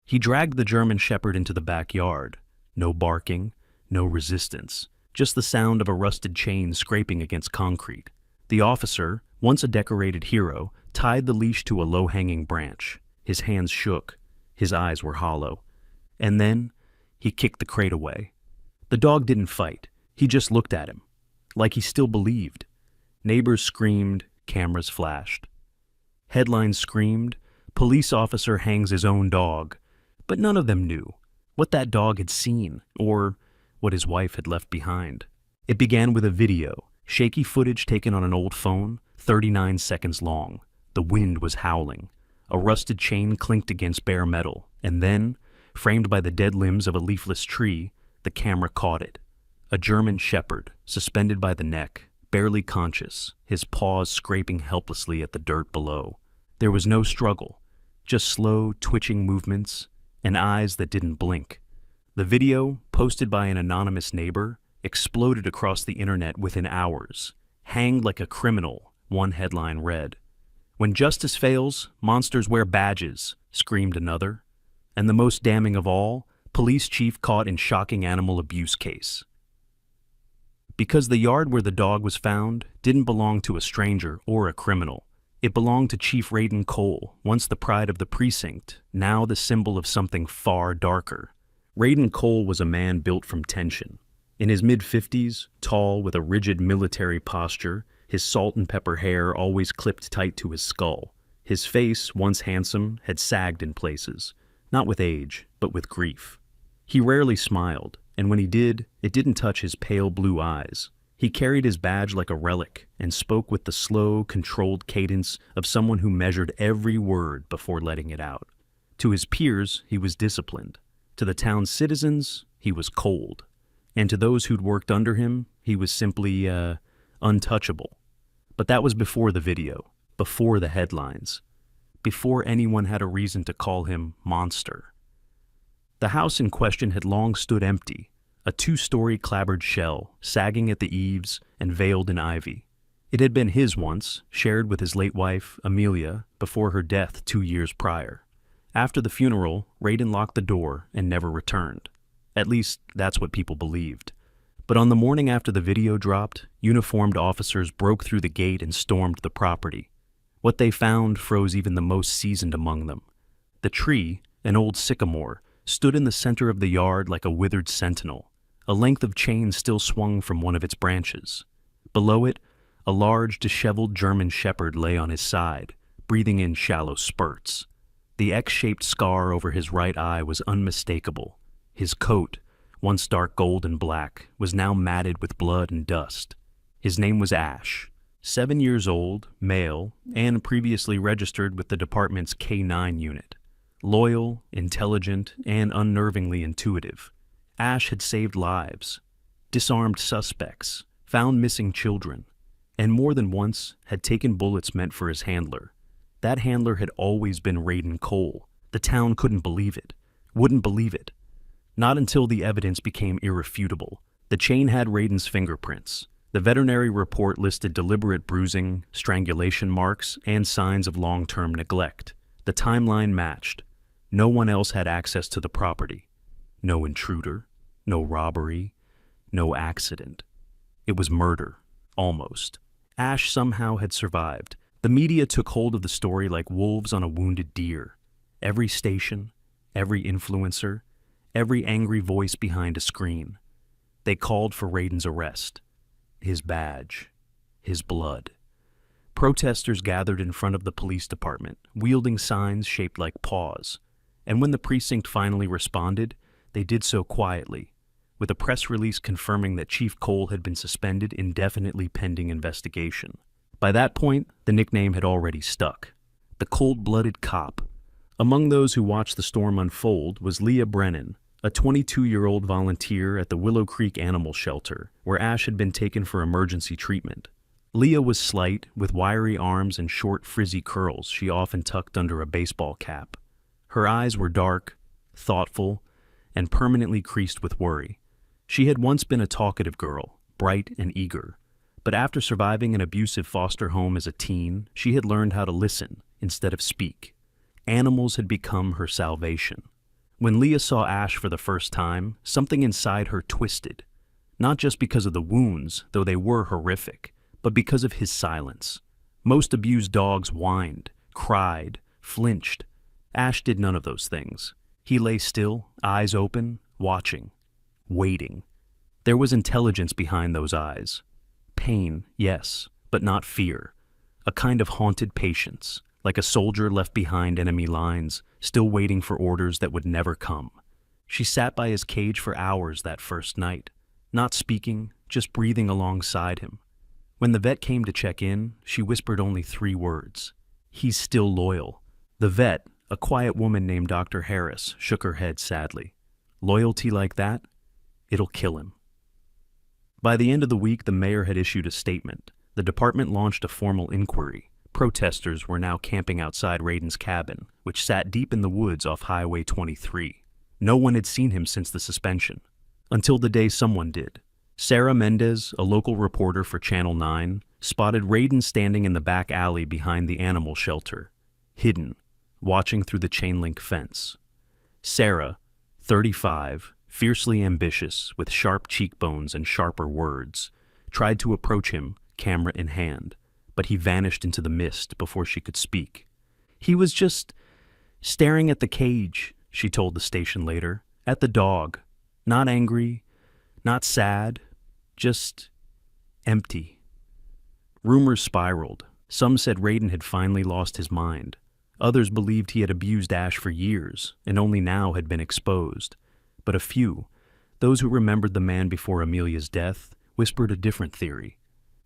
He dragged the German Shepherd into the backyard. No barking, no resistance, just the sound of a rusted chain scraping against concrete. The officer, once a decorated hero, tied the leash to a low-hanging branch. His hands shook. His eyes were hollow. And then, he kicked the crate away. The dog didn't fight. He just looked at him, like he still believed. Neighbors screamed, cameras flashed. Headlines screamed, police officer hangs his own dog. But none of them knew what that dog had seen or what his wife had left behind. It began with a video, shaky footage taken on an old phone, 39 seconds long. The wind was howling. A rusted chain clinked against bare metal, and then, framed by the dead limbs of a leafless tree, the camera caught it. A German Shepherd, suspended by the neck, barely conscious, his paws scraping helplessly at the dirt below. There was no struggle, just slow, twitching movements and eyes that didn't blink. The video, posted by an anonymous neighbor, exploded across the internet within hours. Hanged like a criminal, one headline read. When justice fails, monsters wear badges, screamed another. And the most damning of all, police chief caught in shocking animal abuse case. Because the yard where the dog was found didn't belong to a stranger or a criminal. It belonged to Chief Raiden Cole, once the pride of the precinct, now the symbol of something far darker. Raiden Cole was a man built from tension. In his mid-50s, tall with a rigid military posture, his salt and pepper hair always clipped tight to his skull. His face, once handsome, had sagged in places, not with age, but with grief. He rarely smiled, and when he did, it didn't touch his pale blue eyes. He carried his badge like a relic and spoke with the slow, controlled cadence of someone who measured every word before letting it out. To his peers, he was disciplined. To the town's citizens, he was cold. And to those who'd worked under him, he was simply, untouchable. But that was before the video, before the headlines, before anyone had a reason to call him monster. The house in question had long stood empty, a two-story clapboard shell, sagging at the eaves and veiled in ivy. It had been his once, shared with his late wife, Amelia, before her death 2 years prior. After the funeral, Raiden locked the door and never returned. At least, that's what people believed. But on the morning after the video dropped, uniformed officers broke through the gate and stormed the property. What they found froze even the most seasoned among them. The tree, an old sycamore, stood in the center of the yard like a withered sentinel. A length of chain still swung from one of its branches. Below it, a large, disheveled German Shepherd lay on his side, breathing in shallow spurts. The X-shaped scar over his right eye was unmistakable. His coat, once dark gold and black, was now matted with blood and dust. His name was Ash, 7 years old, male, and previously registered with the department's K9 unit. Loyal, intelligent, and unnervingly intuitive. Ash had saved lives, disarmed suspects, found missing children, and more than once had taken bullets meant for his handler. That handler had always been Raiden Cole. The town couldn't believe it, wouldn't believe it. Not until the evidence became irrefutable. The chain had Raiden's fingerprints. The veterinary report listed deliberate bruising, strangulation marks, and signs of long-term neglect. The timeline matched. No one else had access to the property. No intruder, no robbery, no accident. It was murder, almost. Ash somehow had survived. The media took hold of the story like wolves on a wounded deer. Every station, every influencer, every angry voice behind a screen. They called for Raiden's arrest. His badge. His blood. Protesters gathered in front of the police department, wielding signs shaped like paws. And when the precinct finally responded, they did so quietly, with a press release confirming that Chief Cole had been suspended indefinitely pending investigation. By that point, the nickname had already stuck. The cold-blooded cop. Among those who watched the storm unfold was Leah Brennan, a 22-year-old volunteer at the Willow Creek Animal Shelter, where Ash had been taken for emergency treatment. Leah was slight, with wiry arms and short, frizzy curls she often tucked under a baseball cap. Her eyes were dark, thoughtful, and permanently creased with worry. She had once been a talkative girl, bright and eager, but after surviving an abusive foster home as a teen, she had learned how to listen instead of speak. Animals had become her salvation. When Leah saw Ash for the first time, something inside her twisted. Not just because of the wounds, though they were horrific, but because of his silence. Most abused dogs whined, cried, flinched. Ash did none of those things. He lay still, eyes open, watching, waiting. There was intelligence behind those eyes. Pain, yes, but not fear. A kind of haunted patience, like a soldier left behind enemy lines, still waiting for orders that would never come. She sat by his cage for hours that first night, not speaking, just breathing alongside him. When the vet came to check in, she whispered only 3 words. "He's still loyal." The vet, a quiet woman named Dr. Harris, shook her head sadly. "Loyalty like that? It'll kill him." By the end of the week, the mayor had issued a statement. The department launched a formal inquiry. Protesters were now camping outside Raiden's cabin, which sat deep in the woods off Highway 23. No one had seen him since the suspension. Until the day someone did. Sarah Mendez, a local reporter for Channel 9, spotted Raiden standing in the back alley behind the animal shelter, hidden, watching through the chain-link fence. Sarah, 35, fiercely ambitious, with sharp cheekbones and sharper words, tried to approach him, camera in hand, but he vanished into the mist before she could speak. "He was just staring at the cage," she told the station later, "at the dog. Not angry, not sad, just empty." Rumors spiraled. Some said Raiden had finally lost his mind. Others believed he had abused Ash for years and only now had been exposed. But a few, those who remembered the man before Amelia's death, whispered a different theory,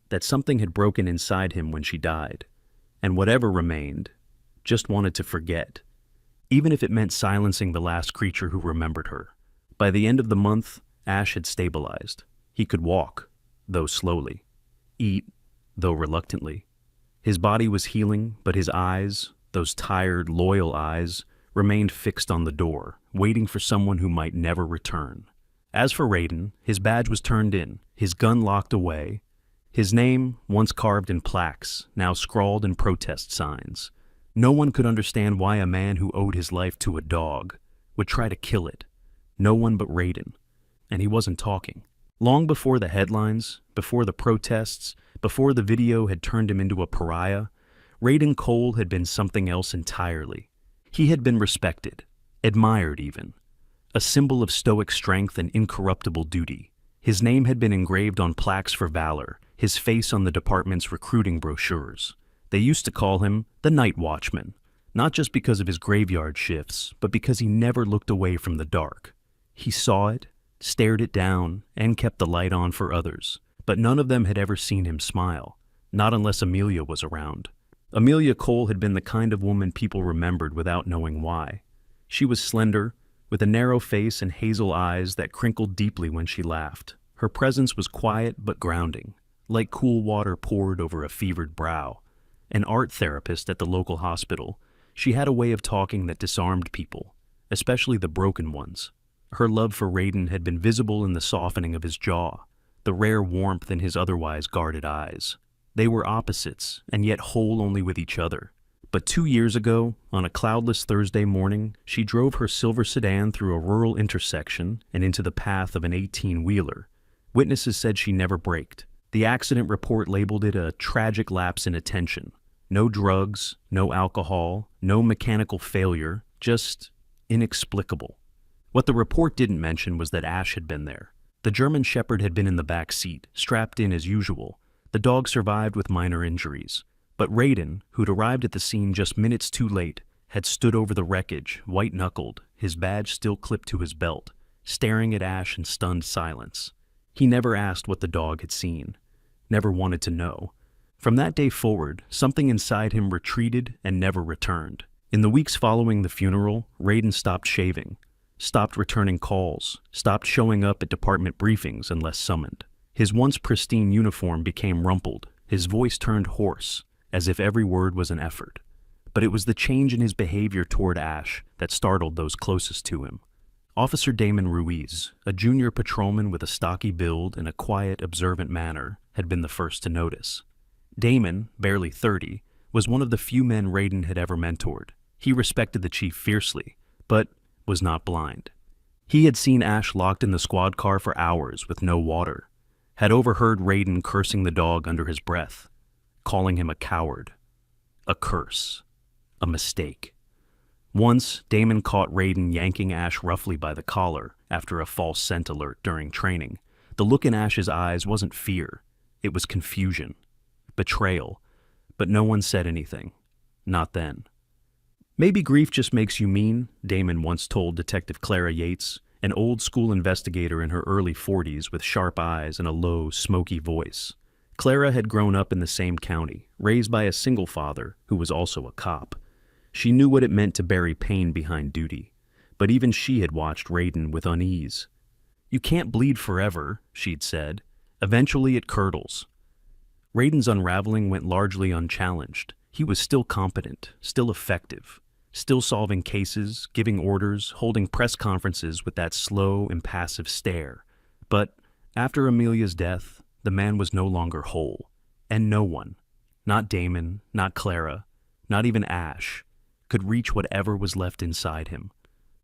that something had broken inside him when she died, and whatever remained, just wanted to forget, even if it meant silencing the last creature who remembered her. By the end of the month, Ash had stabilized. He could walk, though slowly, eat, though reluctantly. His body was healing, but his eyes, those tired, loyal eyes, remained fixed on the door, waiting for someone who might never return. As for Raiden, his badge was turned in, his gun locked away, his name, once carved in plaques, now scrawled in protest signs. No one could understand why a man who owed his life to a dog would try to kill it. No one but Raiden. And he wasn't talking. Long before the headlines, before the protests, before the video had turned him into a pariah, Raiden Cole had been something else entirely. He had been respected, admired even, a symbol of stoic strength and incorruptible duty. His name had been engraved on plaques for valor, his face on the department's recruiting brochures. They used to call him the Night Watchman, not just because of his graveyard shifts, but because he never looked away from the dark. He saw it, stared it down, and kept the light on for others. But none of them had ever seen him smile, not unless Amelia was around. Amelia Cole had been the kind of woman people remembered without knowing why. She was slender, with a narrow face and hazel eyes that crinkled deeply when she laughed. Her presence was quiet but grounding, like cool water poured over a fevered brow. An art therapist at the local hospital, she had a way of talking that disarmed people, especially the broken ones. Her love for Raiden had been visible in the softening of his jaw, the rare warmth in his otherwise guarded eyes. They were opposites, and yet whole only with each other. But 2 years ago, on a cloudless Thursday morning, she drove her silver sedan through a rural intersection and into the path of an 18-wheeler. Witnesses said she never braked. The accident report labeled it a tragic lapse in attention. No drugs, no alcohol, no mechanical failure, just inexplicable. What the report didn't mention was that Ash had been there. The German Shepherd had been in the back seat, strapped in as usual. The dog survived with minor injuries. But Raiden, who'd arrived at the scene just minutes too late, had stood over the wreckage, white-knuckled, his badge still clipped to his belt, staring at Ash in stunned silence. He never asked what the dog had seen, never wanted to know. From that day forward, something inside him retreated and never returned. In the weeks following the funeral, Raiden stopped shaving, stopped returning calls, stopped showing up at department briefings unless summoned. His once pristine uniform became rumpled, his voice turned hoarse, as if every word was an effort. But it was the change in his behavior toward Ash that startled those closest to him. Officer Damon Ruiz, a junior patrolman with a stocky build and a quiet, observant manner, had been the first to notice. Damon, barely 30, was one of the few men Raiden had ever mentored. He respected the chief fiercely, but was not blind. He had seen Ash locked in the squad car for hours with no water, had overheard Raiden cursing the dog under his breath, calling him a coward, a curse, a mistake. Once, Damon caught Raiden yanking Ash roughly by the collar after a false scent alert during training. The look in Ash's eyes wasn't fear, it was confusion, betrayal, but no one said anything. Not then. "Maybe grief just makes you mean," Damon once told Detective Clara Yates, an old-school investigator in her early 40s with sharp eyes and a low, smoky voice. Clara had grown up in the same county, raised by a single father who was also a cop. She knew what it meant to bury pain behind duty, but even she had watched Raiden with unease. "You can't bleed forever," she'd said. "Eventually it curdles." Raiden's unraveling went largely unchallenged. He was still competent, still effective, still solving cases, giving orders, holding press conferences with that slow, impassive stare. But after Amelia's death, the man was no longer whole, and no one, not Damon, not Clara, not even Ash, could reach whatever was left inside him.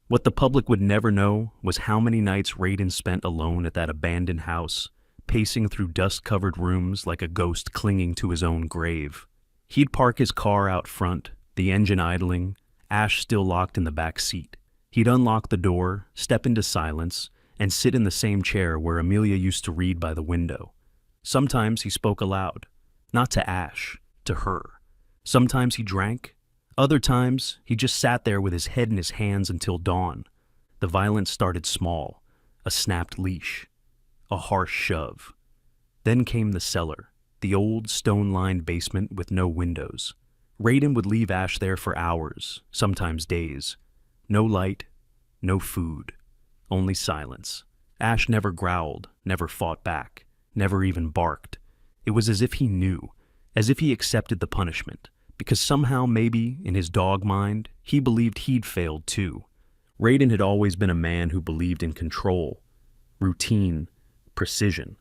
What the public would never know was how many nights Raiden spent alone at that abandoned house, pacing through dust-covered rooms like a ghost clinging to his own grave. He'd park his car out front, the engine idling, Ash still locked in the back seat. He'd unlock the door, step into silence, and sit in the same chair where Amelia used to read by the window. Sometimes he spoke aloud, not to Ash, to her. Sometimes he drank. Other times, he just sat there with his head in his hands until dawn. The violence started small, a snapped leash, a harsh shove. Then came the cellar, the old stone-lined basement with no windows. Raiden would leave Ash there for hours, sometimes days. No light, no food, only silence. Ash never growled, never fought back, never even barked. It was as if he knew, as if he accepted the punishment. Because somehow, maybe, in his dog mind, he believed he'd failed too. Raiden had always been a man who believed in control, routine, precision.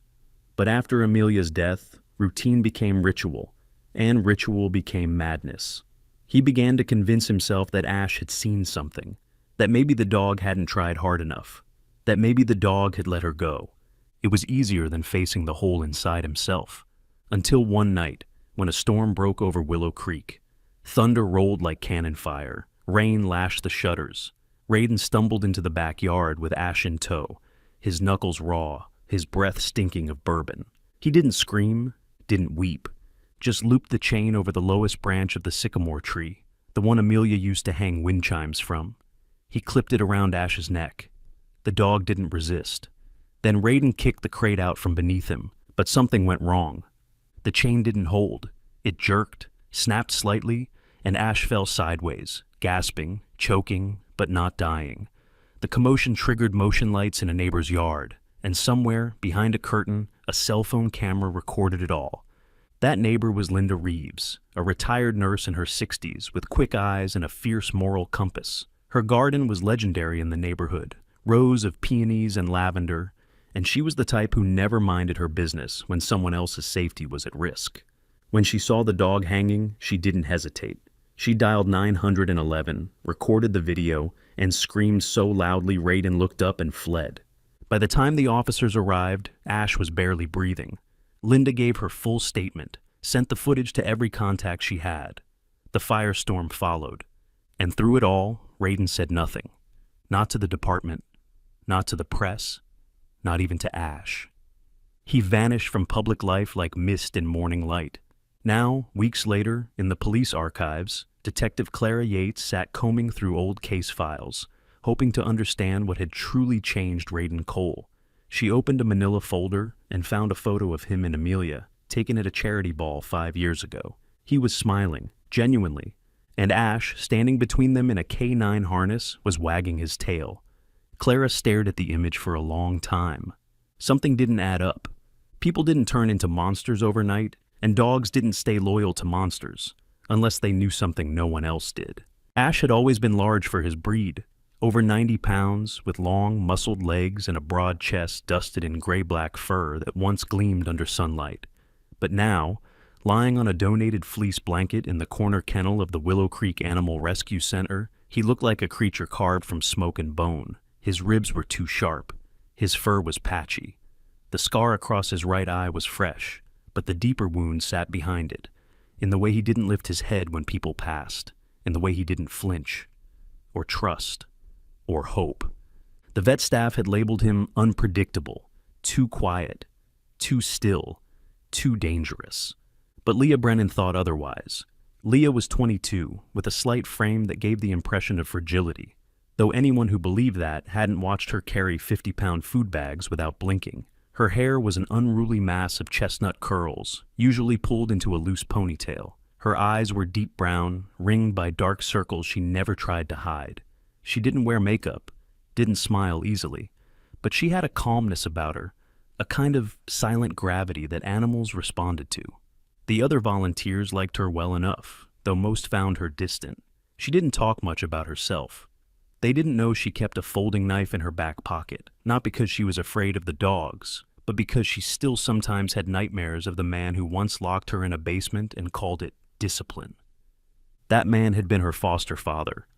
But after Amelia's death, routine became ritual, and ritual became madness. He began to convince himself that Ash had seen something, that maybe the dog hadn't tried hard enough, that maybe the dog had let her go. It was easier than facing the hole inside himself. Until one night, when a storm broke over Willow Creek. Thunder rolled like cannon fire. Rain lashed the shutters. Raiden stumbled into the backyard with Ash in tow, his knuckles raw, his breath stinking of bourbon. He didn't scream, didn't weep, just looped the chain over the lowest branch of the sycamore tree, the one Amelia used to hang wind chimes from. He clipped it around Ash's neck. The dog didn't resist. Then Raiden kicked the crate out from beneath him, but something went wrong. The chain didn't hold. It jerked, snapped slightly, and Ash fell sideways, gasping, choking, but not dying. The commotion triggered motion lights in a neighbor's yard, and somewhere, behind a curtain, a cell phone camera recorded it all. That neighbor was Linda Reeves, a retired nurse in her 60s with quick eyes and a fierce moral compass. Her garden was legendary in the neighborhood, rows of peonies and lavender, and she was the type who never minded her business when someone else's safety was at risk. When she saw the dog hanging, she didn't hesitate. She dialed 911, recorded the video, and screamed so loudly Raiden looked up and fled. By the time the officers arrived, Ash was barely breathing. Linda gave her full statement, sent the footage to every contact she had. The firestorm followed, and through it all, Raiden said nothing. Not to the department, not to the press, not even to Ash. He vanished from public life like mist in morning light. Now, weeks later, in the police archives, Detective Clara Yates sat combing through old case files, hoping to understand what had truly changed Raiden Cole. She opened a manila folder and found a photo of him and Amelia, taken at a charity ball 5 years ago. He was smiling, genuinely, and Ash, standing between them in a K9 harness, was wagging his tail. Clara stared at the image for a long time. Something didn't add up. People didn't turn into monsters overnight, and dogs didn't stay loyal to monsters, unless they knew something no one else did. Ash had always been large for his breed, over 90 pounds, with long, muscled legs and a broad chest dusted in gray-black fur that once gleamed under sunlight. But now, lying on a donated fleece blanket in the corner kennel of the Willow Creek Animal Rescue Center, He looked like a creature carved from smoke and bone. His ribs were too sharp. His fur was patchy. The scar across his right eye was fresh, but the deeper wound sat behind it, in the way he didn't lift his head when people passed, in the way he didn't flinch, or trust, or hope. The vet staff had labeled him unpredictable, too quiet, too still, too dangerous. But Leah Brennan thought otherwise. Leah was 22, with a slight frame that gave the impression of fragility, though anyone who believed that hadn't watched her carry 50-pound food bags without blinking. Her hair was an unruly mass of chestnut curls, usually pulled into a loose ponytail. Her eyes were deep brown, ringed by dark circles she never tried to hide. She didn't wear makeup, didn't smile easily, but she had a calmness about her, a kind of silent gravity that animals responded to. The other volunteers liked her well enough, though most found her distant. She didn't talk much about herself. They didn't know she kept a folding knife in her back pocket, not because she was afraid of the dogs, but because she still sometimes had nightmares of the man who once locked her in a basement and called it discipline. That man had been her foster father,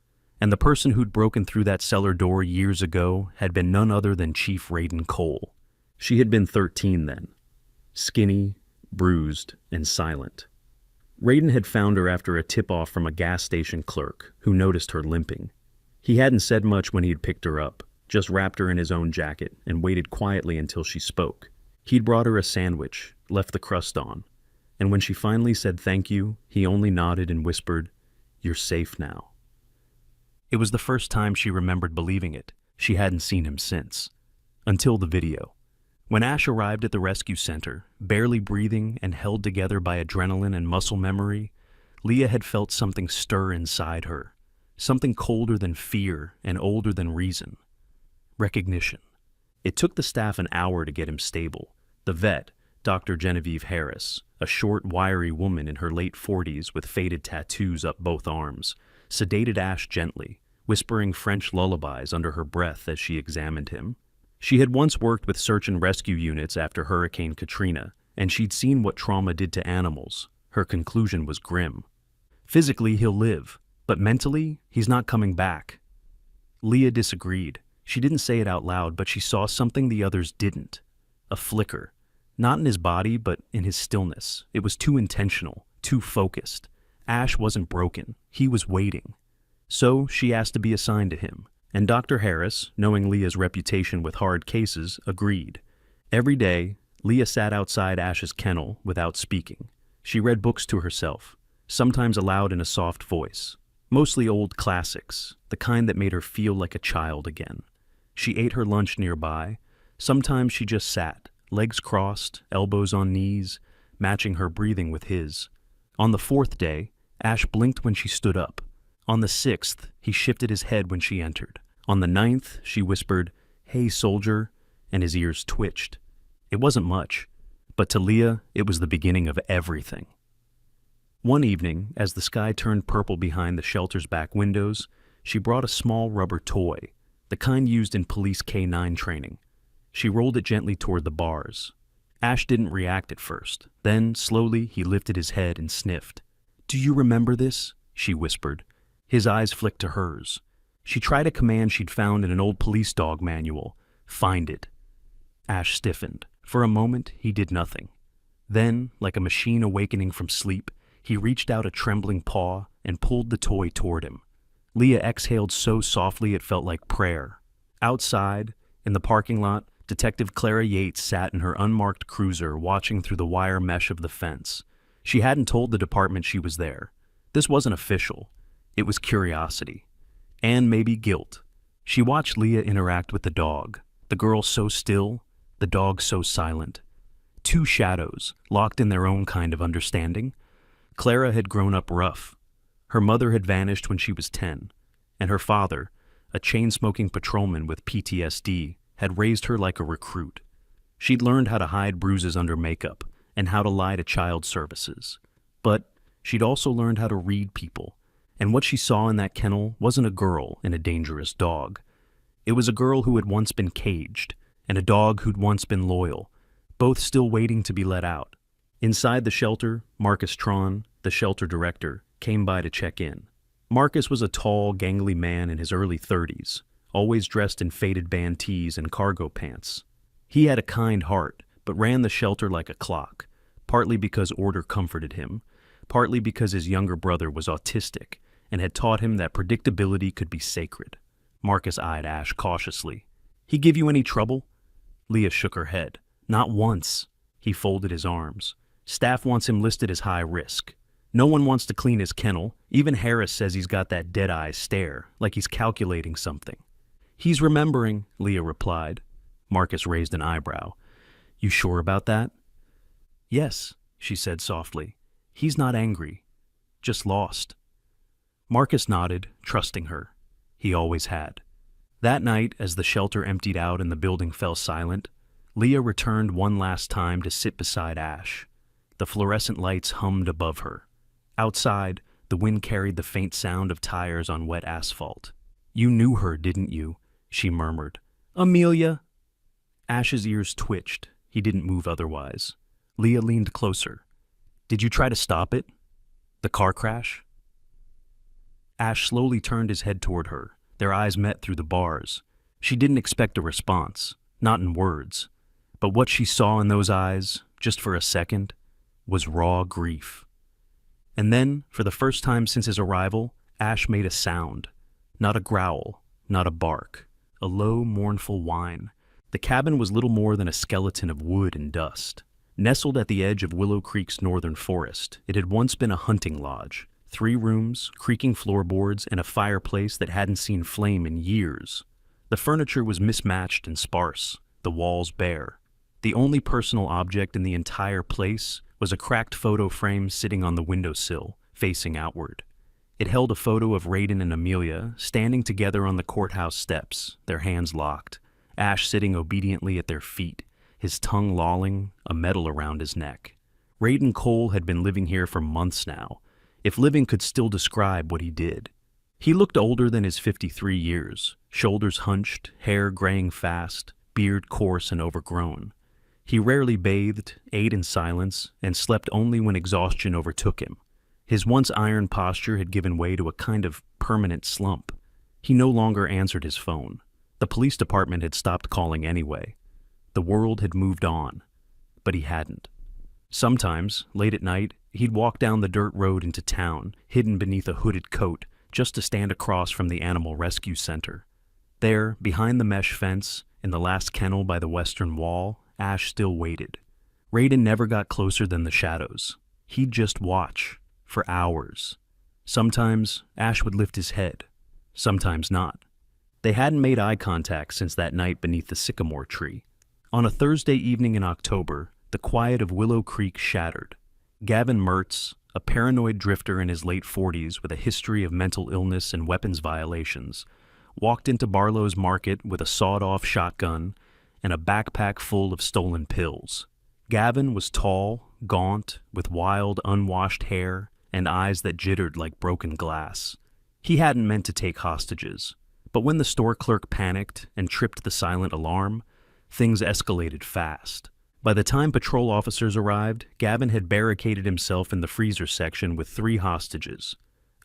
and the person who'd broken through that cellar door years ago had been none other than Chief Raiden Cole. She had been 13 then, skinny, bruised, and silent. Raiden had found her after a tip-off from a gas station clerk who noticed her limping. He hadn't said much when he had picked her up, just wrapped her in his own jacket and waited quietly until she spoke. He'd brought her a sandwich, left the crust on, and when she finally said thank you, he only nodded and whispered, "You're safe now." It was the first time she remembered believing it. She hadn't seen him since. Until the video. When Ash arrived at the rescue center, barely breathing and held together by adrenaline and muscle memory, Leah had felt something stir inside her, something colder than fear and older than reason. Recognition. It took the staff an hour to get him stable. The vet, Dr. Genevieve Harris, a short, wiry woman in her late 40s with faded tattoos up both arms, sedated Ash gently, whispering French lullabies under her breath as she examined him. She had once worked with search and rescue units after Hurricane Katrina, and she'd seen what trauma did to animals. Her conclusion was grim. Physically, he'll live, but mentally, he's not coming back. Leah disagreed. She didn't say it out loud, but she saw something the others didn't. A flicker. Not in his body, but in his stillness. It was too intentional, too focused. Ash wasn't broken. He was waiting. So she asked to be assigned to him. And Dr. Harris, knowing Leah's reputation with hard cases, agreed. Every day, Leah sat outside Ash's kennel without speaking. She read books to herself, sometimes aloud in a soft voice. Mostly old classics, the kind that made her feel like a child again. She ate her lunch nearby. Sometimes she just sat, legs crossed, elbows on knees, matching her breathing with his. On the 4th day, Ash blinked when she stood up. On the 6th, he shifted his head when she entered. On the 9th, she whispered, "Hey, soldier," and his ears twitched. It wasn't much, but to Leah, it was the beginning of everything. One evening, as the sky turned purple behind the shelter's back windows, she brought a small rubber toy, the kind used in police K-9 training. She rolled it gently toward the bars. Ash didn't react at first. Then, slowly, he lifted his head and sniffed. "Do you remember this?" she whispered. His eyes flicked to hers. She tried a command she'd found in an old police dog manual. "Find it." Ash stiffened. For a moment, he did nothing. Then, like a machine awakening from sleep, he reached out a trembling paw and pulled the toy toward him. Leah exhaled so softly it felt like prayer. Outside, in the parking lot, Detective Clara Yates sat in her unmarked cruiser watching through the wire mesh of the fence. She hadn't told the department she was there. This wasn't official. It was curiosity. And maybe guilt. She watched Leah interact with the dog. The girl so still, the dog so silent. Two shadows, locked in their own kind of understanding. Clara had grown up rough. Her mother had vanished when she was 10, and her father, a chain-smoking patrolman with PTSD, had raised her like a recruit. She'd learned how to hide bruises under makeup and how to lie to child services. But she'd also learned how to read people, and what she saw in that kennel wasn't a girl and a dangerous dog. It was a girl who had once been caged, and a dog who'd once been loyal, both still waiting to be let out. Inside the shelter, Marcus Tron, the shelter director, came by to check in. Marcus was a tall, gangly man in his early 30s, always dressed in faded band tees and cargo pants. He had a kind heart, but ran the shelter like a clock, partly because order comforted him, partly because his younger brother was autistic and had taught him that predictability could be sacred. Marcus eyed Ash cautiously. "He give you any trouble?" Leah shook her head. "Not once." He folded his arms. "Staff wants him listed as high risk. No one wants to clean his kennel. Even Harris says he's got that dead-eye stare, like he's calculating something." "He's remembering," Leah replied. Marcus raised an eyebrow. "You sure about that?" "Yes," she said softly. "He's not angry. Just lost." Marcus nodded, trusting her. He always had. That night, as the shelter emptied out and the building fell silent, Leah returned one last time to sit beside Ash. The fluorescent lights hummed above her. Outside, the wind carried the faint sound of tires on wet asphalt. "You knew her, didn't you?" she murmured. "Amelia." Ash's ears twitched. He didn't move otherwise. Leah leaned closer. "Did you try to stop it? The car crash?" Ash slowly turned his head toward her. Their eyes met through the bars. She didn't expect a response, not in words. But what she saw in those eyes, just for a second, was raw grief. And then, for the first time since his arrival, Ash made a sound. Not a growl, not a bark. A low, mournful whine. The cabin was little more than a skeleton of wood and dust. Nestled at the edge of Willow Creek's northern forest, it had once been a hunting lodge. 3 rooms, creaking floorboards, and a fireplace that hadn't seen flame in years. The furniture was mismatched and sparse, the walls bare. The only personal object in the entire place was a cracked photo frame sitting on the windowsill, facing outward. It held a photo of Raiden and Amelia standing together on the courthouse steps, their hands locked, Ash sitting obediently at their feet, his tongue lolling, a medal around his neck. Raiden Cole had been living here for months now, if living could still describe what he did. He looked older than his 53 years, shoulders hunched, hair graying fast, beard coarse and overgrown. He rarely bathed, ate in silence, and slept only when exhaustion overtook him. His once iron posture had given way to a kind of permanent slump. He no longer answered his phone. The police department had stopped calling anyway. The world had moved on, but he hadn't. Sometimes, late at night, he'd walk down the dirt road into town, hidden beneath a hooded coat, just to stand across from the animal rescue center. There, behind the mesh fence, in the last kennel by the western wall, Ash still waited. Raiden never got closer than the shadows. He'd just watch, for hours. Sometimes, Ash would lift his head. Sometimes not. They hadn't made eye contact since that night beneath the sycamore tree. On a Thursday evening in October, the quiet of Willow Creek shattered. Gavin Mertz, a paranoid drifter in his late 40s with a history of mental illness and weapons violations, walked into Barlow's Market with a sawed-off shotgun and a backpack full of stolen pills. Gavin was tall, gaunt, with wild, unwashed hair and eyes that jittered like broken glass. He hadn't meant to take hostages, but when the store clerk panicked and tripped the silent alarm, things escalated fast. By the time patrol officers arrived, Gavin had barricaded himself in the freezer section with 3 hostages,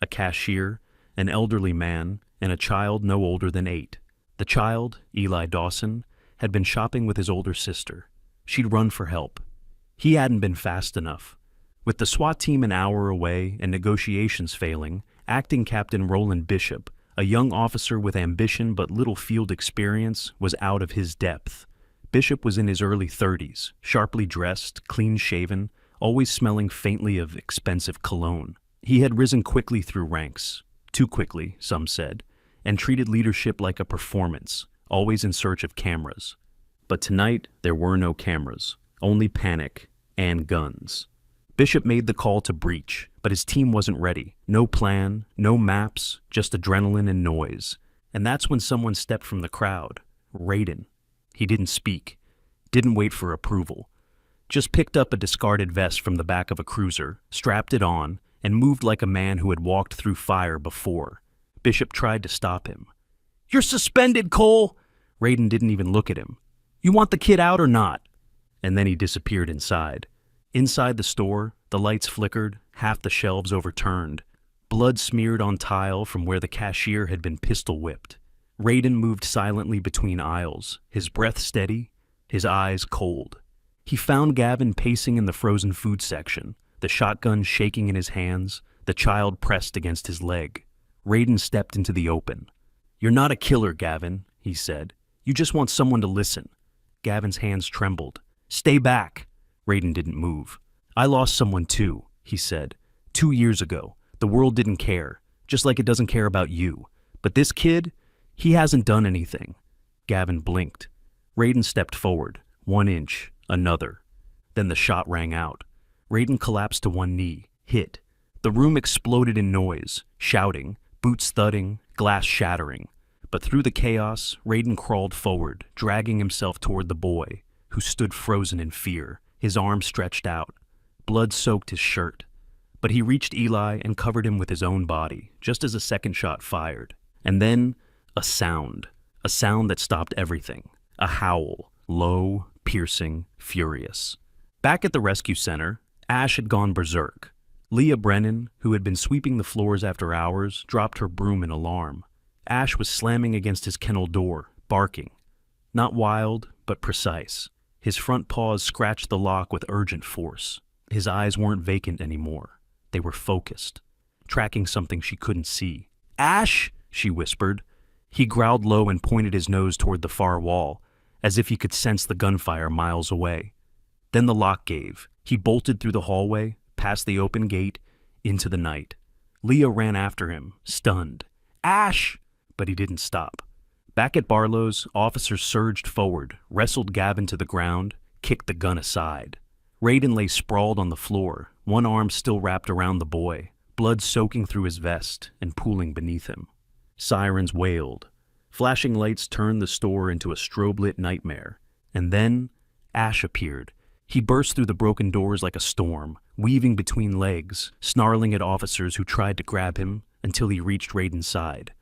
a cashier, an elderly man, and a child no older than 8. The child, Eli Dawson, had been shopping with his older sister. She'd run for help. He hadn't been fast enough. With the SWAT team an hour away and negotiations failing, Acting Captain Roland Bishop, a young officer with ambition but little field experience, was out of his depth. Bishop was in his early 30s, sharply dressed, clean-shaven, always smelling faintly of expensive cologne. He had risen quickly through ranks, too quickly, some said, and treated leadership like a performance, always in search of cameras. But tonight, there were no cameras, only panic and guns. Bishop made the call to breach, but his team wasn't ready. No plan, no maps, just adrenaline and noise. And that's when someone stepped from the crowd, Raiden. He didn't speak, didn't wait for approval, just picked up a discarded vest from the back of a cruiser, strapped it on, and moved like a man who had walked through fire before. Bishop tried to stop him. "You're suspended, Cole!" Raiden didn't even look at him. "You want the kid out or not?" And then he disappeared inside. Inside the store, the lights flickered, half the shelves overturned. blood smeared on tile from where the cashier had been pistol whipped. Raiden moved silently between aisles, his breath steady, his eyes cold. He found Gavin pacing in the frozen food section, the shotgun shaking in his hands, the child pressed against his leg. Raiden stepped into the open. "You're not a killer, Gavin," he said. "You just want someone to listen." Gavin's hands trembled. "Stay back." Raiden didn't move. "I lost someone too," he said. 2 years ago. The world didn't care, just like it doesn't care about you. But this kid, he hasn't done anything." Gavin blinked. Raiden stepped forward, 1 inch, another. Then the shot rang out. Raiden collapsed to one knee, hit. The room exploded in noise, shouting, boots thudding, glass shattering. But through the chaos, Raiden crawled forward, dragging himself toward the boy, who stood frozen in fear, his arms stretched out. Blood soaked his shirt. But he reached Eli and covered him with his own body, just as a second shot fired. And then, a sound that stopped everything. A howl, low, piercing, furious. Back at the rescue center, Ash had gone berserk. Leah Brennan, who had been sweeping the floors after hours, dropped her broom in alarm. Ash was slamming against his kennel door, barking. Not wild, but precise. His front paws scratched the lock with urgent force. His eyes weren't vacant anymore. They were focused, tracking something she couldn't see. "Ash!" she whispered. He growled low and pointed his nose toward the far wall, as if he could sense the gunfire miles away. Then the lock gave. He bolted through the hallway, past the open gate, into the night. Leah ran after him, stunned. "Ash!" But he didn't stop. Back at Barlow's, officers surged forward, wrestled Gavin to the ground, kicked the gun aside. Raiden lay sprawled on the floor, one arm still wrapped around the boy, blood soaking through his vest and pooling beneath him. Sirens wailed. Flashing lights turned the store into a strobe-lit nightmare. And then, Ash appeared. He burst through the broken doors like a storm, weaving between legs, snarling at officers who tried to grab him until he reached Raiden's side.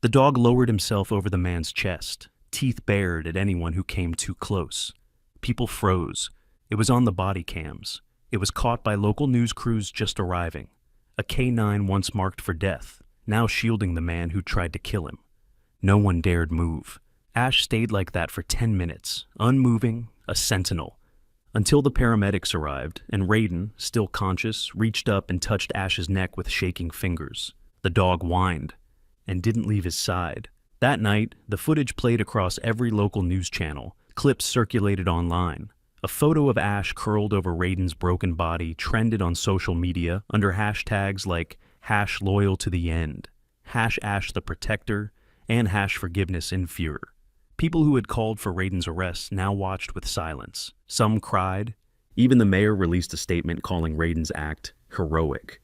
The dog lowered himself over the man's chest, teeth bared at anyone who came too close. People froze. It was on the body cams. It was caught by local news crews just arriving. A K9 once marked for death, now shielding the man who tried to kill him. No one dared move. Ash stayed like that for 10 minutes, unmoving, a sentinel, until the paramedics arrived and Raiden, still conscious, reached up and touched Ash's neck with shaking fingers. The dog whined and didn't leave his side. That night, the footage played across every local news channel. Clips circulated online. A photo of Ash curled over Raiden's broken body trended on social media under hashtags like #LoyalToTheEnd, #AshTheProtector, and #ForgivenessInFear. People who had called for Raiden's arrest now watched with silence. Some cried. Even the mayor released a statement calling Raiden's act heroic.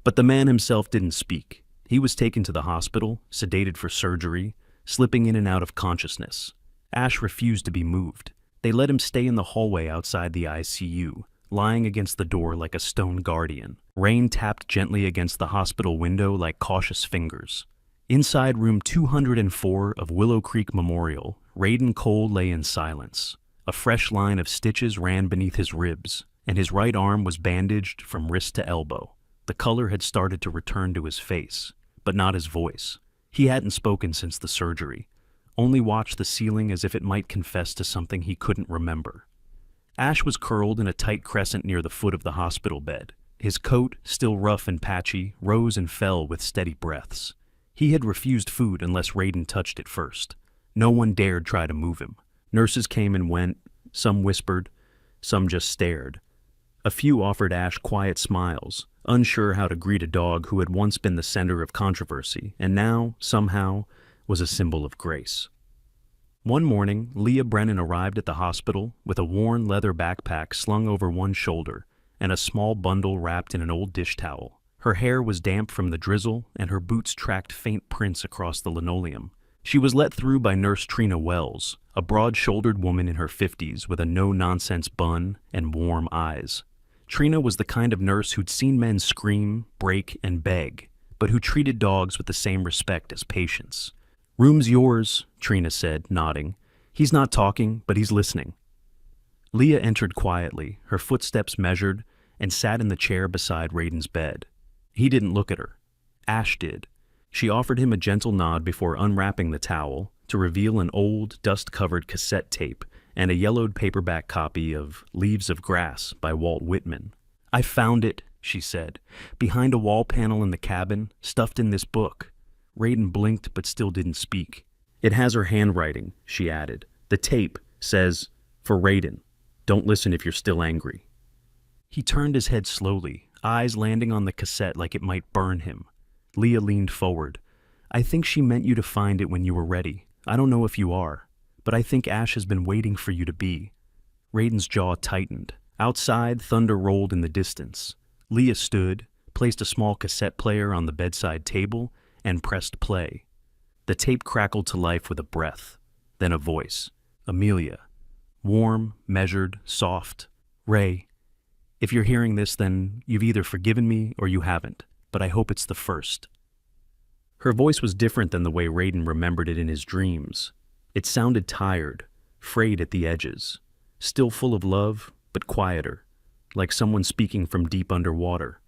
But the man himself didn't speak. He was taken to the hospital, sedated for surgery, slipping in and out of consciousness. Ash refused to be moved. They let him stay in the hallway outside the ICU, lying against the door like a stone guardian. Rain tapped gently against the hospital window like cautious fingers. Inside room 204 of Willow Creek Memorial, Raiden Cole lay in silence. A fresh line of stitches ran beneath his ribs, and his right arm was bandaged from wrist to elbow. The color had started to return to his face, but not his voice. He hadn't spoken since the surgery, only watched the ceiling as if it might confess to something he couldn't remember. Ash was curled in a tight crescent near the foot of the hospital bed. His coat, still rough and patchy, rose and fell with steady breaths. He had refused food unless Raiden touched it first. No one dared try to move him. Nurses came and went, some whispered, some just stared. A few offered Ash quiet smiles, unsure how to greet a dog who had once been the center of controversy and now, somehow, was a symbol of grace. One morning, Leah Brennan arrived at the hospital with a worn leather backpack slung over one shoulder and a small bundle wrapped in an old dish towel. Her hair was damp from the drizzle and her boots tracked faint prints across the linoleum. She was let through by Nurse Trina Wells, a broad-shouldered woman in her 50s with a no-nonsense bun and warm eyes. Trina was the kind of nurse who'd seen men scream, break, and beg, but who treated dogs with the same respect as patients. "Room's yours," Trina said, nodding. "He's not talking, but he's listening." Leah entered quietly, her footsteps measured, and sat in the chair beside Raiden's bed. He didn't look at her. Ash did. She offered him a gentle nod before unwrapping the towel to reveal an old, dust-covered cassette tape and a yellowed paperback copy of Leaves of Grass by Walt Whitman. "I found it," she said, "behind a wall panel in the cabin, stuffed in this book." Raiden blinked but still didn't speak. "It has her handwriting," she added. "The tape says, 'For Raiden. Don't listen if you're still angry.'" He turned his head slowly, eyes landing on the cassette like it might burn him. Leah leaned forward. "I think she meant you to find it when you were ready. I don't know if you are, but I think Ash has been waiting for you to be." Raiden's jaw tightened. Outside, thunder rolled in the distance. Leah stood, placed a small cassette player on the bedside table, and pressed play. The tape crackled to life with a breath, then a voice. Amelia. Warm, measured, soft. "Ray, if you're hearing this, then you've either forgiven me or you haven't, but I hope it's the first." Her voice was different than the way Raiden remembered it in his dreams. It sounded tired, frayed at the edges, still full of love, but quieter, like someone speaking from deep underwater.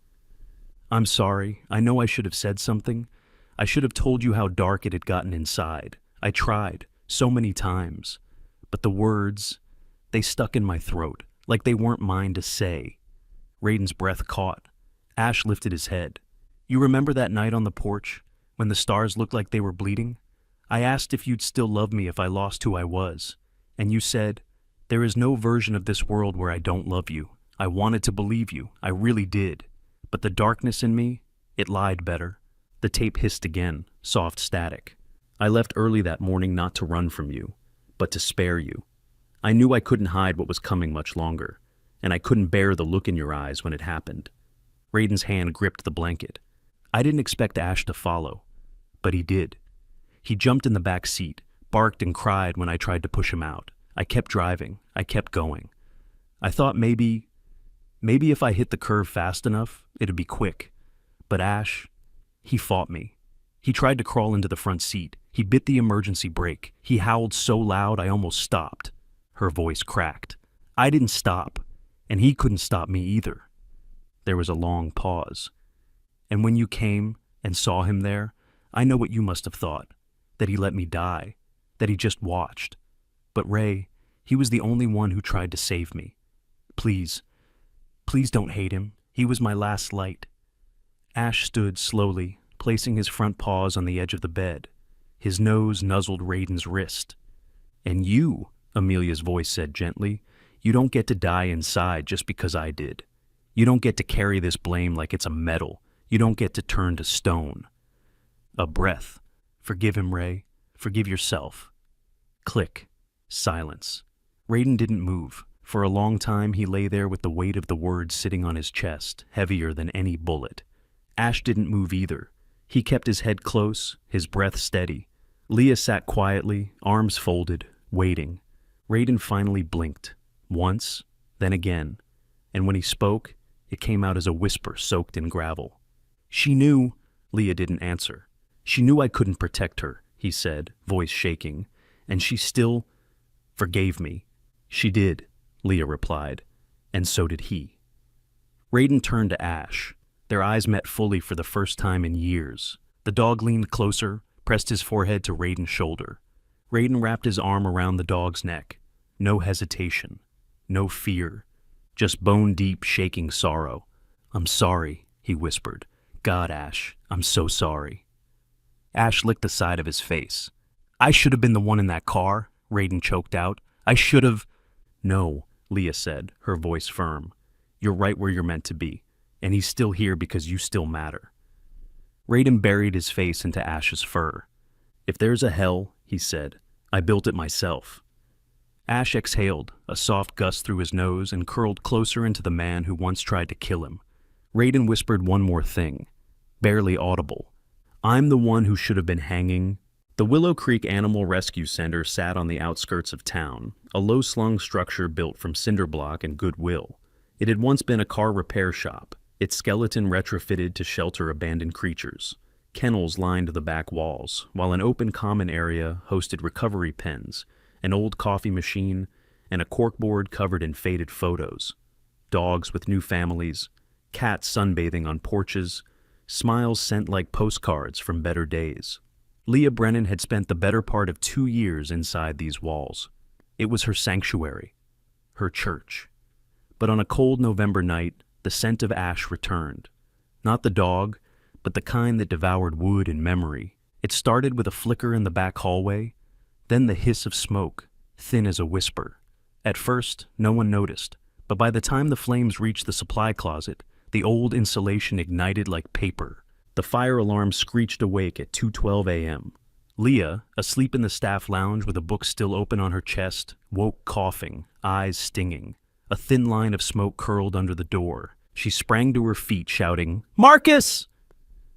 "I'm sorry. I know I should have said something. I should have told you how dark it had gotten inside. I tried, so many times. But the words, they stuck in my throat, like they weren't mine to say." Raiden's breath caught. Ash lifted his head. "You remember that night on the porch, when the stars looked like they were bleeding? I asked if you'd still love me if I lost who I was. And you said, 'There is no version of this world where I don't love you.' I wanted to believe you. I really did. But the darkness in me, it lied better." The tape hissed again, soft static. "I left early that morning not to run from you, but to spare you. I knew I couldn't hide what was coming much longer, and I couldn't bear the look in your eyes when it happened." Raiden's hand gripped the blanket. "I didn't expect Ash to follow, but he did. He jumped in the back seat, barked and cried when I tried to push him out. I kept driving. I kept going. I thought maybe if I hit the curve fast enough, it'd be quick. But Ash, he fought me. He tried to crawl into the front seat. He bit the emergency brake. He howled so loud I almost stopped." Her voice cracked. "I didn't stop, and he couldn't stop me either." There was a long pause. "And when you came and saw him there, I know what you must have thought, that he let me die, that he just watched. But Ray, he was the only one who tried to save me. Please, please don't hate him. He was my last light." Ash stood slowly, placing his front paws on the edge of the bed. His nose nuzzled Raiden's wrist. "And you," Amelia's voice said gently, "you don't get to die inside just because I did. You don't get to carry this blame like it's a medal. You don't get to turn to stone." A breath. "Forgive him, Ray. Forgive yourself." Click. Silence. Raiden didn't move. For a long time he lay there with the weight of the words sitting on his chest, heavier than any bullet. Ash didn't move either. He kept his head close, his breath steady. Leah sat quietly, arms folded, waiting. Raiden finally blinked. Once, then again. And when he spoke, it came out as a whisper soaked in gravel. "She knew." Leah didn't answer. "She knew I couldn't protect her," he said, voice shaking. "And she still forgave me." "She did," Leah replied. "And so did he." Raiden turned to Ash. Their eyes met fully for the first time in years. The dog leaned closer, pressed his forehead to Raiden's shoulder. Raiden wrapped his arm around the dog's neck. No hesitation. No fear. Just bone-deep, shaking sorrow. "I'm sorry," he whispered. "God, Ash, I'm so sorry." Ash licked the side of his face. "I should have been the one in that car," Raiden choked out. "I should have—" "No," Leah said, her voice firm. "You're right where you're meant to be, and he's still here because you still matter." Raiden buried his face into Ash's fur. "If there's a hell," he said, "I built it myself." Ash exhaled, a soft gust through his nose, and curled closer into the man who once tried to kill him. Raiden whispered one more thing, barely audible. "I'm the one who should have been hanging." The Willow Creek Animal Rescue Center sat on the outskirts of town, a low-slung structure built from cinder block and goodwill. It had once been a car repair shop, its skeleton retrofitted to shelter abandoned creatures. Kennels lined the back walls, while an open common area hosted recovery pens, an old coffee machine, and a corkboard covered in faded photos. Dogs with new families, cats sunbathing on porches, smiles sent like postcards from better days. Leah Brennan had spent the better part of 2 years inside these walls. It was her sanctuary, her church. But on a cold November night, the scent of ash returned. Not the dog, but the kind that devoured wood and memory. It started with a flicker in the back hallway, then the hiss of smoke, thin as a whisper. At first, no one noticed, but by the time the flames reached the supply closet, the old insulation ignited like paper. The fire alarm screeched awake at 2:12 a.m. Leah, asleep in the staff lounge with a book still open on her chest, woke coughing, eyes stinging. A thin line of smoke curled under the door. She sprang to her feet, shouting, "Marcus!"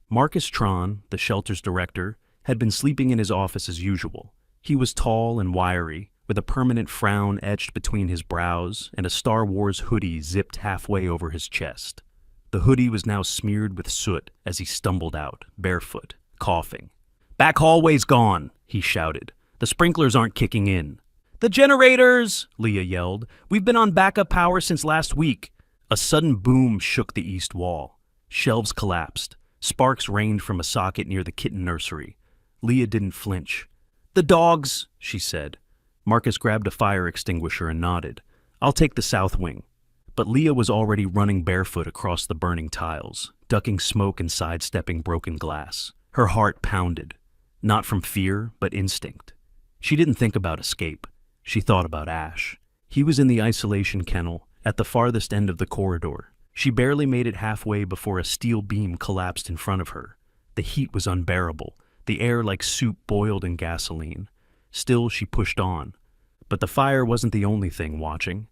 Marcus Tron, the shelter's director, had been sleeping in his office as usual. He was tall and wiry, with a permanent frown etched between his brows and a Star Wars hoodie zipped halfway over his chest. The hoodie was now smeared with soot as he stumbled out, barefoot, coughing. "Back hallway's gone," he shouted. "The sprinklers aren't kicking in." "The generators!" Leah yelled. "We've been on backup power since last week." A sudden boom shook the east wall. Shelves collapsed. Sparks rained from a socket near the kitten nursery. Leah didn't flinch. "The dogs," she said. Marcus grabbed a fire extinguisher and nodded. "I'll take the south wing." But Leah was already running barefoot across the burning tiles, ducking smoke and sidestepping broken glass. Her heart pounded, not from fear, but instinct. She didn't think about escape. She thought about Ash. He was in the isolation kennel, at the farthest end of the corridor. She barely made it halfway before a steel beam collapsed in front of her. The heat was unbearable, the air like soup boiled in gasoline. Still, she pushed on. But the fire wasn't the only thing watching.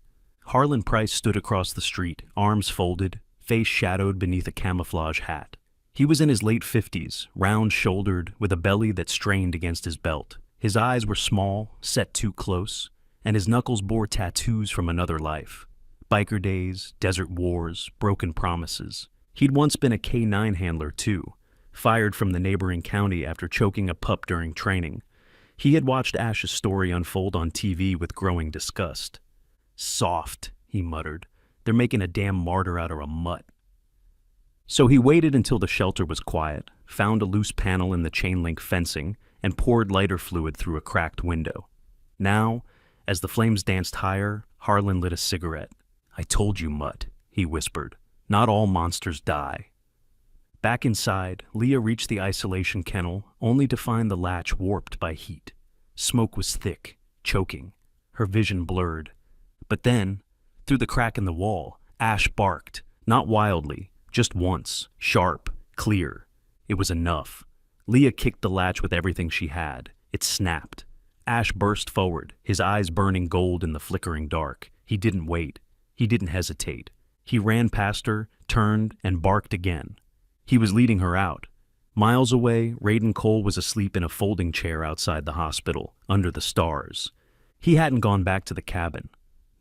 Harlan Price stood across the street, arms folded, face shadowed beneath a camouflage hat. He was in his late 50s, round-shouldered, with a belly that strained against his belt. His eyes were small, set too close, and his knuckles bore tattoos from another life. Biker days, desert wars, broken promises. He'd once been a K-9 handler, too, fired from the neighboring county after choking a pup during training. He had watched Ash's story unfold on TV with growing disgust. "Soft," he muttered. "They're making a damn martyr out of a mutt." So he waited until the shelter was quiet, found a loose panel in the chain-link fencing, and poured lighter fluid through a cracked window. Now, as the flames danced higher, Harlan lit a cigarette. "I told you, mutt," he whispered. "Not all monsters die." Back inside, Leah reached the isolation kennel, only to find the latch warped by heat. Smoke was thick, choking. Her vision blurred. But then, through the crack in the wall, Ash barked, not wildly, just once, sharp, clear. It was enough. Leah kicked the latch with everything she had. It snapped. Ash burst forward, his eyes burning gold in the flickering dark. He didn't wait. He didn't hesitate. He ran past her, turned, and barked again. He was leading her out. Miles away, Raiden Cole was asleep in a folding chair outside the hospital, under the stars. He hadn't gone back to the cabin.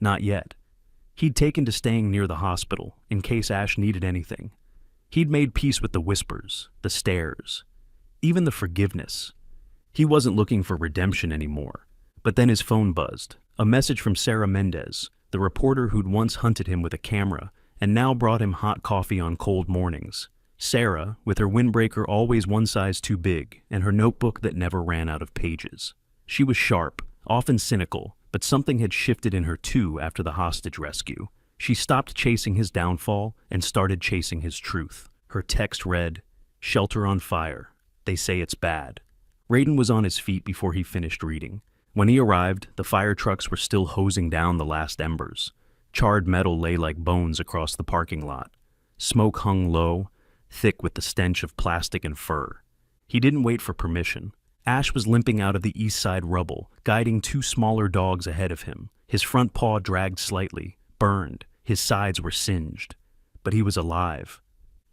Not yet. He'd taken to staying near the hospital, in case Ash needed anything. He'd made peace with the whispers, the stares, even the forgiveness. He wasn't looking for redemption anymore. But then his phone buzzed. A message from Sarah Mendez, the reporter who'd once hunted him with a camera and now brought him hot coffee on cold mornings. Sarah, with her windbreaker always one size too big and her notebook that never ran out of pages. She was sharp, often cynical, but something had shifted in her too after the hostage rescue. She stopped chasing his downfall and started chasing his truth. Her text read, "Shelter on fire. They say it's bad." Raiden was on his feet before he finished reading. When he arrived, the fire trucks were still hosing down the last embers. Charred metal lay like bones across the parking lot. Smoke hung low, thick with the stench of plastic and fur. He didn't wait for permission. Ash was limping out of the east side rubble, guiding 2 smaller dogs ahead of him. His front paw dragged slightly, burned. His sides were singed. But he was alive.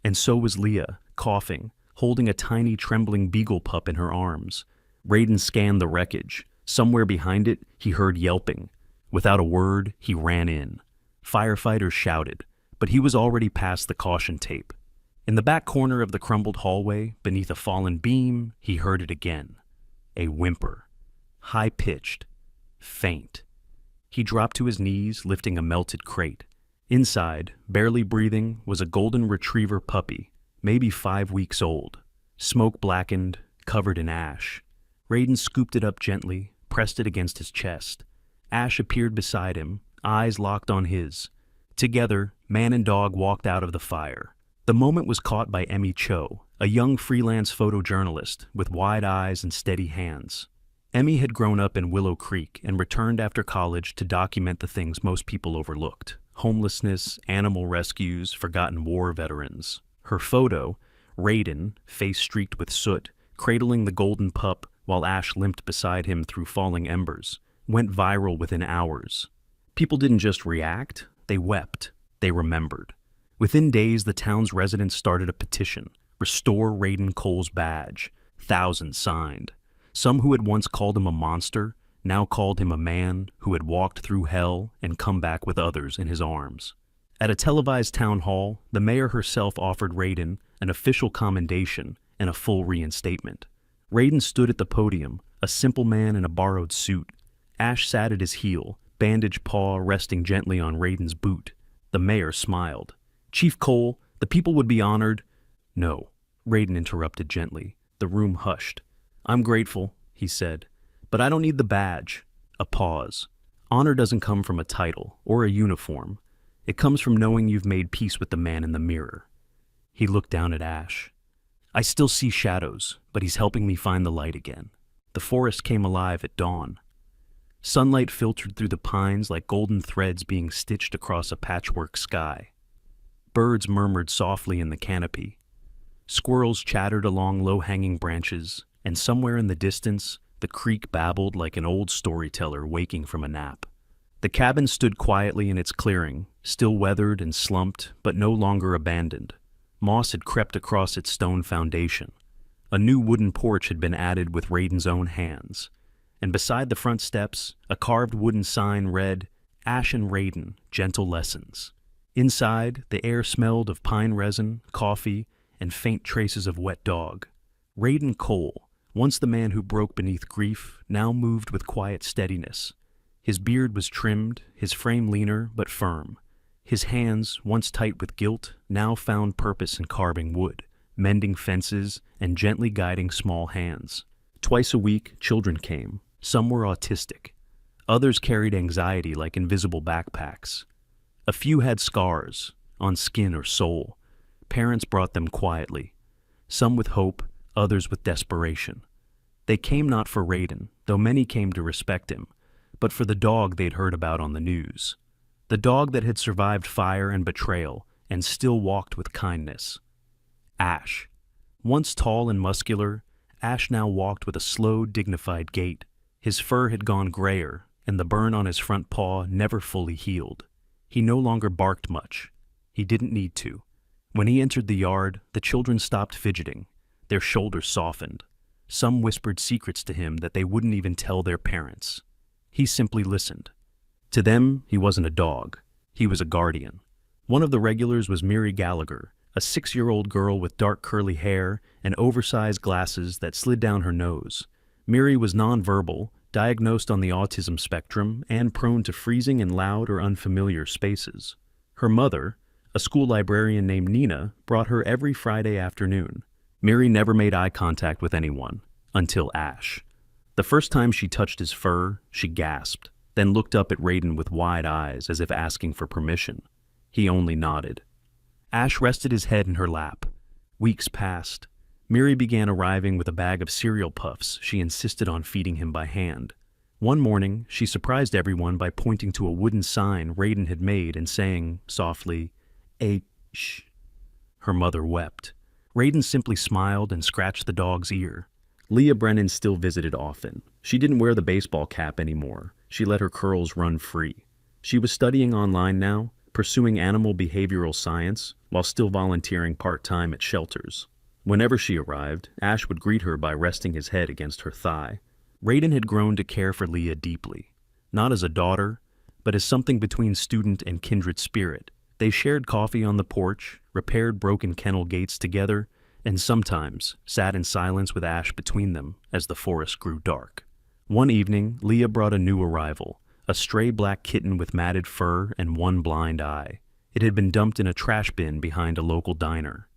And so was Leah, coughing, holding a tiny trembling beagle pup in her arms. Raiden scanned the wreckage. Somewhere behind it, he heard yelping. Without a word, he ran in. Firefighters shouted, but he was already past the caution tape. In the back corner of the crumbled hallway, beneath a fallen beam, he heard it again. A whimper. High-pitched. Faint. He dropped to his knees, lifting a melted crate. Inside, barely breathing, was a golden retriever puppy, maybe 5 weeks old, smoke-blackened, covered in ash. Raiden scooped it up gently, pressed it against his chest. Ash appeared beside him, eyes locked on his. Together, man and dog walked out of the fire. The moment was caught by Emmy Cho, a young freelance photojournalist with wide eyes and steady hands. Emmy had grown up in Willow Creek and returned after college to document the things most people overlooked: homelessness, animal rescues, forgotten war veterans. Her photo, Raiden, face streaked with soot, cradling the golden pup while Ash limped beside him through falling embers, went viral within hours. People didn't just react, they wept, they remembered. Within days, the town's residents started a petition: restore Raiden Cole's badge. Thousands signed. Some who had once called him a monster now called him a man who had walked through hell and come back with others in his arms. At a televised town hall, the mayor herself offered Raiden an official commendation and a full reinstatement. Raiden stood at the podium, a simple man in a borrowed suit. Ash sat at his heel, bandaged paw resting gently on Raiden's boot. The mayor smiled. "Chief Cole, the people would be honored." "No," Raiden interrupted gently. The room hushed. "I'm grateful," he said, "but I don't need the badge." A pause. "Honor doesn't come from a title or a uniform. It comes from knowing you've made peace with the man in the mirror." He looked down at Ash. "I still see shadows, but he's helping me find the light again." The forest came alive at dawn. Sunlight filtered through the pines like golden threads being stitched across a patchwork sky. Birds murmured softly in the canopy. Squirrels chattered along low-hanging branches, and somewhere in the distance, the creek babbled like an old storyteller waking from a nap. The cabin stood quietly in its clearing, still weathered and slumped, but no longer abandoned. Moss had crept across its stone foundation. A new wooden porch had been added with Raiden's own hands. And beside the front steps, a carved wooden sign read, "Ash and Raiden, Gentle Lessons." Inside, the air smelled of pine resin, coffee, and faint traces of wet dog. Raiden Cole, once the man who broke beneath grief, now moved with quiet steadiness. His beard was trimmed, his frame leaner but firm. His hands, once tight with guilt, now found purpose in carving wood, mending fences, and gently guiding small hands. Twice a week, children came. Some were autistic. Others carried anxiety like invisible backpacks. A few had scars, on skin or soul. Parents brought them quietly. Some with hope, others with desperation. They came not for Raiden, though many came to respect him, but for the dog they'd heard about on the news. The dog that had survived fire and betrayal and still walked with kindness. Ash. Once tall and muscular, Ash now walked with a slow, dignified gait. His fur had gone grayer, and the burn on his front paw never fully healed. He no longer barked much. He didn't need to. When he entered the yard, the children stopped fidgeting. Their shoulders softened. Some whispered secrets to him that they wouldn't even tell their parents. He simply listened. To them, he wasn't a dog. He was a guardian. One of the regulars was Miri Gallagher, a 6-year-old girl with dark curly hair and oversized glasses that slid down her nose. Miri was nonverbal, diagnosed on the autism spectrum, and prone to freezing in loud or unfamiliar spaces. Her mother, a school librarian named Nina, brought her every Friday afternoon. Miri never made eye contact with anyone, until Ash. The first time she touched his fur, she gasped, then looked up at Raiden with wide eyes as if asking for permission. He only nodded. Ash rested his head in her lap. Weeks passed. Miri began arriving with a bag of cereal puffs she insisted on feeding him by hand. One morning, she surprised everyone by pointing to a wooden sign Raiden had made and saying, softly, "Shh." Her mother wept. Raiden simply smiled and scratched the dog's ear. Leah Brennan still visited often. She didn't wear the baseball cap anymore. She let her curls run free. She was studying online now, pursuing animal behavioral science, while still volunteering part-time at shelters. Whenever she arrived, Ash would greet her by resting his head against her thigh. Raiden had grown to care for Leah deeply, not as a daughter, but as something between student and kindred spirit. They shared coffee on the porch, repaired broken kennel gates together, and sometimes sat in silence with Ash between them as the forest grew dark. One evening, Leah brought a new arrival, a stray black kitten with matted fur and one blind eye. It had been dumped in a trash bin behind a local diner.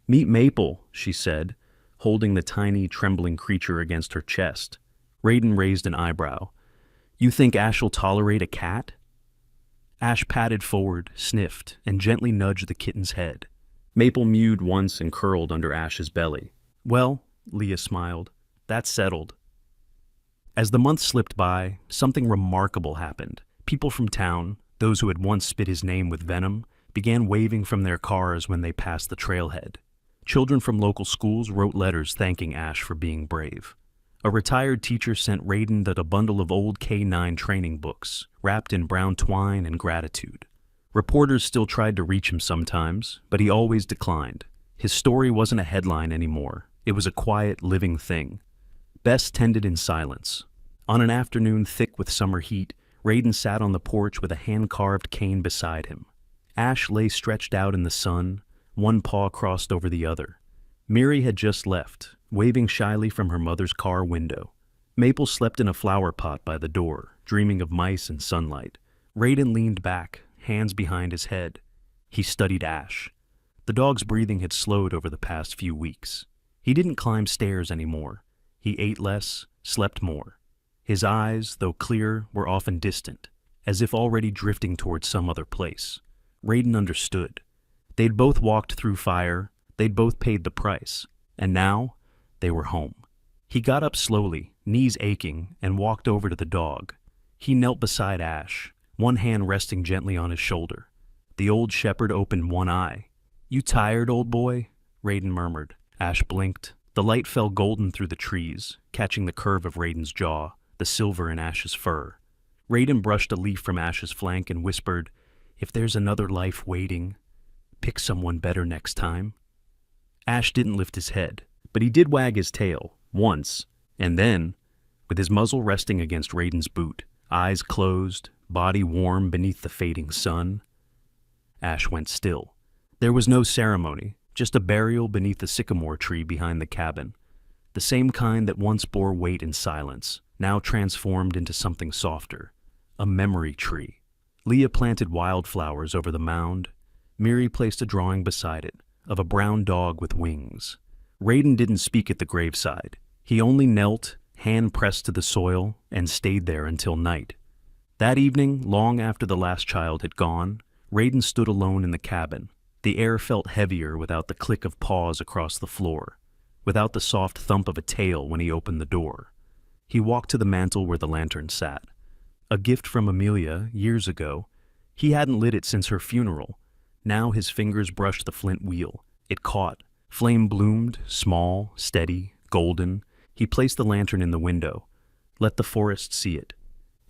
"Meet Maple," she said, holding the tiny, trembling creature against her chest. Raiden raised an eyebrow. "You think Ash'll tolerate a cat?" Ash patted forward, sniffed, and gently nudged the kitten's head. Maple mewed once and curled under Ash's belly. "Well," Leah smiled, "that's settled." As the months slipped by, something remarkable happened. People from town, those who had once spit his name with venom, began waving from their cars when they passed the trailhead. Children from local schools wrote letters thanking Ash for being brave. A retired teacher sent Raiden a bundle of old K-9 training books, wrapped in brown twine and gratitude. Reporters still tried to reach him sometimes, but he always declined. His story wasn't a headline anymore. It was a quiet, living thing. Bess tended in silence. On an afternoon thick with summer heat, Raiden sat on the porch with a hand-carved cane beside him. Ash lay stretched out in the sun, one paw crossed over the other. Miri had just left, waving shyly from her mother's car window. Maple slept in a flower pot by the door, dreaming of mice and sunlight. Raiden leaned back, hands behind his head. He studied Ash. The dog's breathing had slowed over the past few weeks. He didn't climb stairs anymore. He ate less, slept more. His eyes, though clear, were often distant, as if already drifting towards some other place. Raiden understood. They'd both walked through fire, they'd both paid the price, and now they were home. He got up slowly, knees aching, and walked over to the dog. He knelt beside Ash, one hand resting gently on his shoulder. The old shepherd opened one eye. "You tired, old boy?" Raiden murmured. Ash blinked. The light fell golden through the trees, catching the curve of Raiden's jaw, the silver in Ash's fur. Raiden brushed a leaf from Ash's flank and whispered, "If there's another life waiting, pick someone better next time." Ash didn't lift his head, but he did wag his tail, once, and then, with his muzzle resting against Raiden's boot, eyes closed, body warm beneath the fading sun, Ash went still. There was no ceremony, just a burial beneath the sycamore tree behind the cabin, the same kind that once bore weight in silence, now transformed into something softer, a memory tree. Leah planted wildflowers over the mound. Miri placed a drawing beside it, of a brown dog with wings. Raiden didn't speak at the graveside. He only knelt, hand pressed to the soil, and stayed there until night. That evening, long after the last child had gone, Raiden stood alone in the cabin. The air felt heavier without the click of paws across the floor, without the soft thump of a tail when he opened the door. He walked to the mantel where the lantern sat. A gift from Amelia, years ago. He hadn't lit it since her funeral. Now his fingers brushed the flint wheel. It caught. Flame bloomed, small, steady, golden. He placed the lantern in the window. Let the forest see it.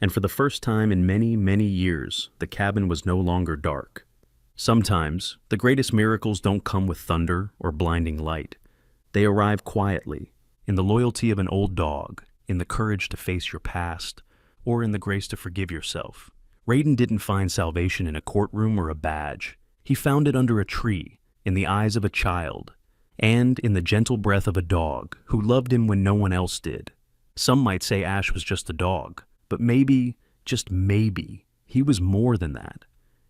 And for the first time in many, many years, the cabin was no longer dark. Sometimes, the greatest miracles don't come with thunder or blinding light. They arrive quietly, in the loyalty of an old dog, in the courage to face your past, or in the grace to forgive yourself. Raiden didn't find salvation in a courtroom or a badge. He found it under a tree, in the eyes of a child, and in the gentle breath of a dog who loved him when no one else did. Some might say Ash was just a dog, but maybe, just maybe, he was more than that.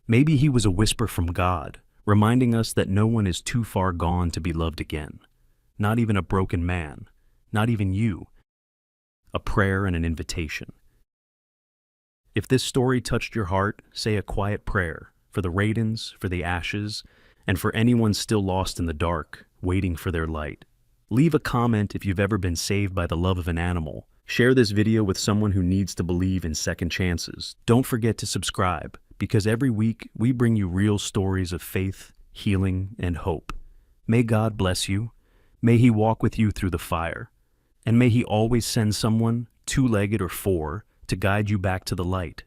Maybe he was a whisper from God, reminding us that no one is too far gone to be loved again. Not even a broken man, not even you. A prayer and an invitation. If this story touched your heart, say a quiet prayer for the Raidens, for the Ashes, and for anyone still lost in the dark, waiting for their light. Leave a comment if you've ever been saved by the love of an animal. Share this video with someone who needs to believe in second chances. Don't forget to subscribe, because every week we bring you real stories of faith, healing, and hope. May God bless you. May He walk with you through the fire. And may He always send someone, two-legged or four, to guide you back to the light.